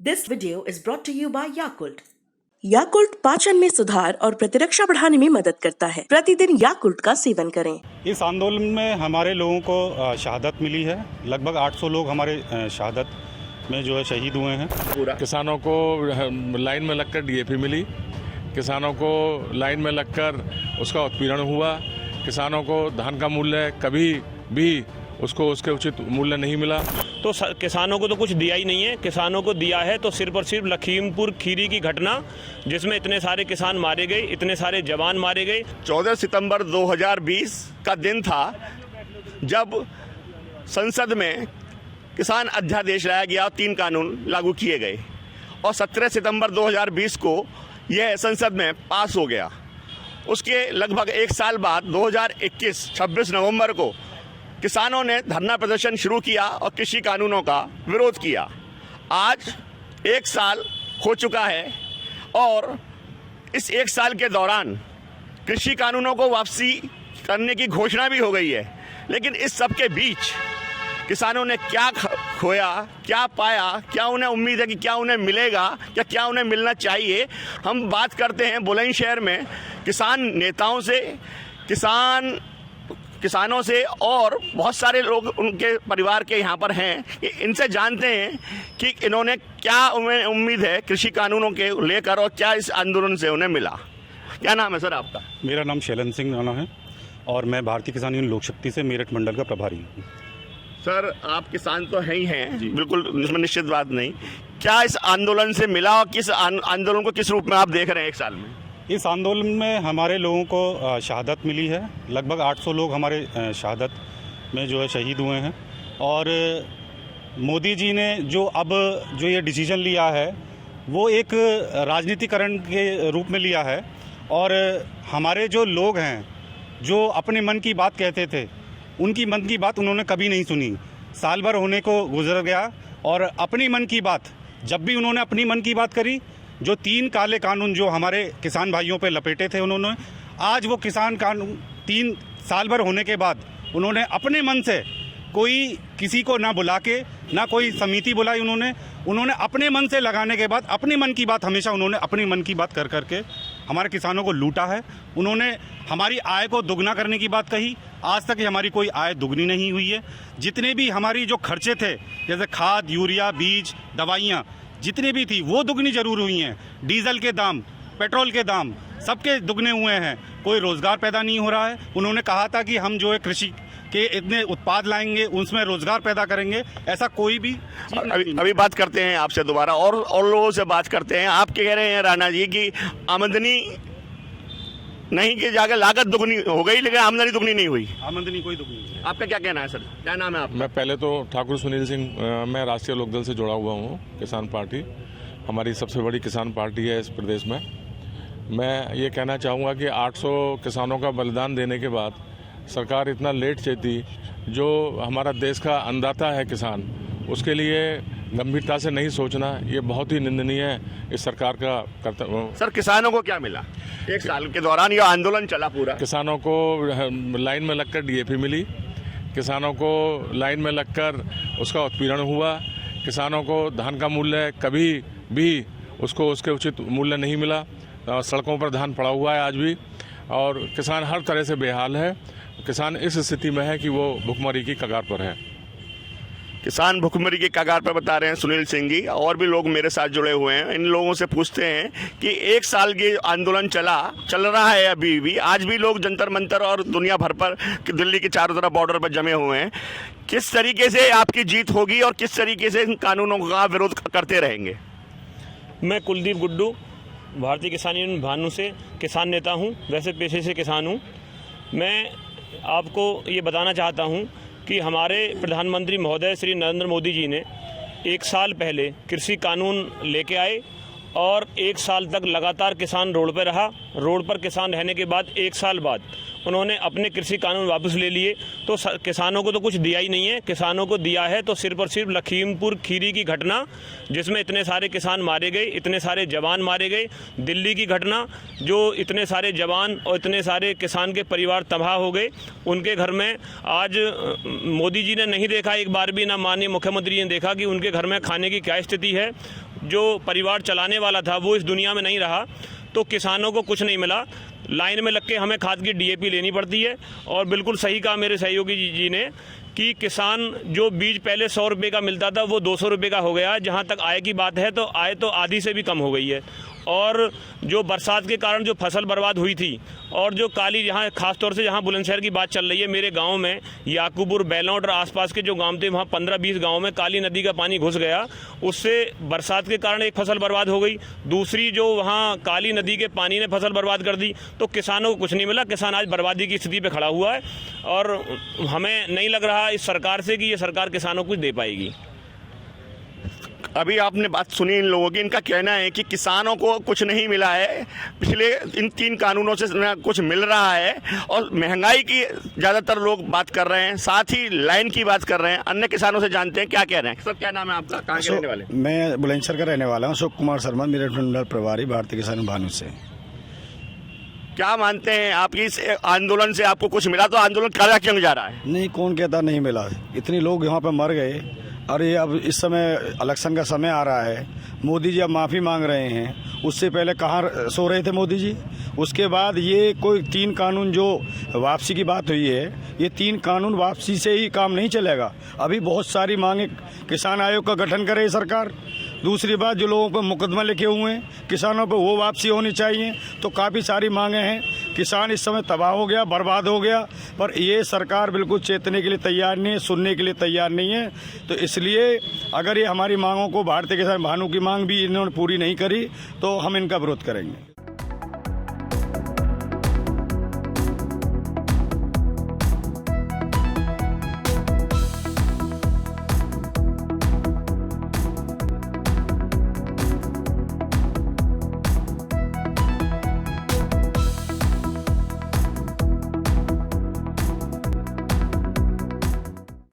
This video is brought to you by Yakult. Yakult पाचन में सुधार और प्रतिरक्षा बढ़ाने में मदद करता है। प्रतिदिन याकुल्ट का सेवन करें। इस आंदोलन में हमारे लोगों को शहादत मिली है। लगभग 800 लोग हमारे शहादत में जो है शहीद हुए हैं। किसानों को लाइन में लगकर डीएपी मिली, किसानों को लाइन में लगकर उसका उत्पीड़न हुआ, किसानों को धान का मूल्य कभी भी उसको उसके उचित मूल्य नहीं मिला। तो किसानों को तो कुछ दिया ही नहीं है। किसानों को दिया है तो सिर्फ और सिर्फ लखीमपुर खीरी की घटना, जिसमें इतने सारे किसान मारे गए, इतने सारे जवान मारे गए। 14 सितंबर 2020 का दिन था जब संसद में किसान अध्यादेश लाया गया और 3 कानून लागू किए गए और 17 सितंबर 2020 को यह संसद में पास हो गया। उसके लगभग एक साल बाद 2021 26 नवंबर को किसानों ने धरना प्रदर्शन शुरू किया और कृषि कानूनों का विरोध किया। आज 1 साल हो चुका है और इस 1 साल के दौरान कृषि कानूनों को वापसी करने की घोषणा भी हो गई है, लेकिन इस सब के बीच किसानों ने क्या खोया, क्या पाया, क्या उन्हें उम्मीद है कि क्या उन्हें मिलेगा या क्या उन्हें मिलना चाहिए। हम बात करते हैं बुलंदशहर में किसान नेताओं से, किसानों से और बहुत सारे लोग उनके परिवार के यहाँ पर हैं। इनसे जानते हैं कि इन्होंने क्या उम्मीद है कृषि कानूनों के लेकर और क्या इस आंदोलन से उन्हें मिला। क्या नाम है सर आपका? मेरा नाम शैलन सिंह राणा है और मैं भारतीय किसान यूनियन लोक शक्ति से मेरठ मंडल का प्रभारी हूँ। सर आप किसान तो हैं ही हैं, बिल्कुल इसमें निश्चित बात नहीं। क्या इस आंदोलन से मिला और किस आंदोलन को किस रूप में आप देख रहे हैं 1 साल में? इस आंदोलन में हमारे लोगों को शहादत मिली है। लगभग 800 लोग हमारे शहादत में जो है शहीद हुए हैं और मोदी जी ने जो ये डिसीजन लिया है वो एक राजनीतिकरण के रूप में लिया है और हमारे जो लोग हैं जो अपने मन की बात कहते थे, उनकी मन की बात उन्होंने कभी नहीं सुनी। साल भर होने को गुजर गया और अपनी मन की बात, जब भी उन्होंने अपनी मन की बात करी, जो 3 काले कानून जो हमारे किसान भाइयों पे लपेटे थे उन्होंने, आज वो किसान कानून 3 साल भर होने के बाद उन्होंने अपने मन से, कोई किसी को ना बुला के, ना कोई समिति बुलाई, उन्होंने अपने मन से लगाने के बाद अपनी मन की बात, हमेशा उन्होंने अपनी मन की बात कर करके हमारे किसानों को लूटा है। उन्होंने हमारी आय को दुगना करने की बात कही। आज तक हमारी कोई आय दुगनी नहीं हुई है। जितने भी हमारी जो खर्चे थे, जैसे खाद, यूरिया, बीज, दवाइयाँ जितनी भी थी वो दुगनी जरूर हुई हैं। डीजल के दाम, पेट्रोल के दाम सबके दुगने हुए हैं। कोई रोज़गार पैदा नहीं हो रहा है। उन्होंने कहा था कि हम जो है कृषि के इतने उत्पाद लाएंगे, उसमें रोज़गार पैदा करेंगे, ऐसा कोई भी अभी बात करते हैं आपसे दोबारा और लोगों से बात करते हैं। आप कह रहे हैं राणा जी की आमदनी नहीं कि जाकर लागत दुगनी हो गई लेकिन आमदनी दुगनी नहीं हुई। आमदनी कोई दुगनी नहीं। आपका क्या कहना है सर? क्या नाम है आपका? मैं पहले तो ठाकुर सुनील सिंह, मैं राष्ट्रीय लोकदल से जुड़ा हुआ हूँ। किसान पार्टी हमारी सबसे बड़ी किसान पार्टी है इस प्रदेश में। मैं ये कहना चाहूँगा कि 800 किसानों का बलिदान देने के बाद सरकार इतना लेट चेती, जो हमारा देश का अन्नदाता है किसान, उसके लिए गंभीरता से नहीं सोचना, ये बहुत ही निंदनीय है इस सरकार का कर्तव्य। सर किसानों को क्या मिला 1 साल के दौरान? ये आंदोलन चला पूरा। किसानों को लाइन में लगकर डीएपी मिली, किसानों को लाइन में लगकर उसका उत्पीड़न हुआ, किसानों को धान का मूल्य कभी भी उसको उसके उचित मूल्य नहीं मिला। सड़कों पर धान पड़ा हुआ है आज भी और किसान हर तरह से बेहाल है। किसान इस स्थिति में है कि वो भुखमरी की कगार पर है। किसान भुखमरी की कगार पर बता रहे हैं सुनील सिंह जी। और भी लोग मेरे साथ जुड़े हुए हैं। इन लोगों से पूछते हैं कि 1 साल की आंदोलन चल रहा है अभी भी, आज भी लोग जंतर मंतर और दुनिया भर पर दिल्ली के चारों तरफ बॉर्डर पर जमे हुए हैं। किस तरीके से आपकी जीत होगी और किस तरीके से इन कानूनों का विरोध करते रहेंगे? मैं कुलदीप गुड्डू, भारतीय किसान यूनियन भानु से किसान नेता हूँ। वैसे पेशे से किसान हूँ। मैं आपको ये बताना चाहता हूँ कि हमारे प्रधानमंत्री महोदय श्री नरेंद्र मोदी जी ने 1 साल पहले कृषि कानून लेके आए और 1 साल तक लगातार किसान रोड पर रहा। रोड पर किसान रहने के बाद 1 साल बाद उन्होंने अपने कृषि कानून वापस ले लिए। तो किसानों को तो कुछ दिया ही नहीं है। किसानों को दिया है तो सिर्फ और सिर्फ लखीमपुर खीरी की घटना, जिसमें इतने सारे किसान मारे गए, इतने सारे जवान मारे गए। दिल्ली की घटना, जो इतने सारे जवान और इतने सारे किसान के परिवार तबाह हो गए, उनके घर में आज मोदी जी ने नहीं देखा एक बार भी, ना माननीय मुख्यमंत्री ने देखा कि उनके घर में खाने की क्या स्थिति है। जो परिवार चलाने वाला था वो इस दुनिया में नहीं रहा, तो किसानों को कुछ नहीं मिला। लाइन में लग के हमें खाद की DAP लेनी पड़ती है। और बिल्कुल सही कहा मेरे सहयोगी जी ने कि किसान जो बीज पहले 100 रुपये का मिलता था वो 200 रुपये का हो गया। जहाँ तक आय की बात है तो आय तो आधी से भी कम हो गई है। और जो बरसात के कारण जो फसल बर्बाद हुई थी और जो काली, यहाँ खास तौर से जहाँ बुलंदशहर की बात चल रही है, मेरे गांव में याकूबपुर, बैलौट और आसपास के जो गांव थे वहाँ 15-20 गांव में काली नदी का पानी घुस गया। उससे बरसात के कारण एक फसल बर्बाद हो गई, दूसरी जो वहाँ काली नदी के पानी ने फसल बर्बाद कर दी, तो किसानों को कुछ नहीं मिला। किसान आज बर्बादी की स्थिति पर खड़ा हुआ है और हमें नहीं लग रहा इस सरकार से कि ये सरकार किसानों को कुछ दे पाएगी। अभी आपने बात सुनी इन लोगों की, इनका कहना है कि किसानों को कुछ नहीं मिला है, पिछले इन 3 कानूनों से ना कुछ मिल रहा है और महंगाई की ज़्यादातर लोग बात कर रहे हैं, साथ ही लाइन की बात कर रहे हैं। अन्य किसानों से जानते हैं क्या कह रहे हैं। सर क्या नाम है आपका, कहाँ के रहने वाले? मैं बुलंदशहर का रहने वाला हूँ, अशोक कुमार शर्मा, मेरे मंडल प्रभारी भारतीय किसान भानु से। क्या मानते हैं आपकी इस आंदोलन से आपको कुछ मिला? तो आंदोलन करा क्यों जा रहा है? नहीं, कौन कहता नहीं मिला, इतने लोग यहाँ पे मर गए और ये अब इस समय इलेक्शन का समय आ रहा है, मोदी जी अब माफ़ी मांग रहे हैं। उससे पहले कहाँ सो रहे थे मोदी जी? उसके बाद ये कोई 3 कानून जो वापसी की बात हुई है, ये 3 कानून वापसी से ही काम नहीं चलेगा। अभी बहुत सारी मांगे, किसान आयोग का गठन करे सरकार। दूसरी बात, जो लोगों पर मुकदमा लिखे हुए हैं किसानों पर, वो वापसी होनी चाहिए। तो काफ़ी सारी मांगे हैं। किसान इस समय तबाह हो गया, बर्बाद हो गया, पर ये सरकार बिल्कुल चेतने के लिए तैयार नहीं है, सुनने के लिए तैयार नहीं है। तो इसलिए अगर ये हमारी मांगों को, भारतीय किसान भानु की मांग भी इन्होंने पूरी नहीं करी, तो हम इनका विरोध करेंगे।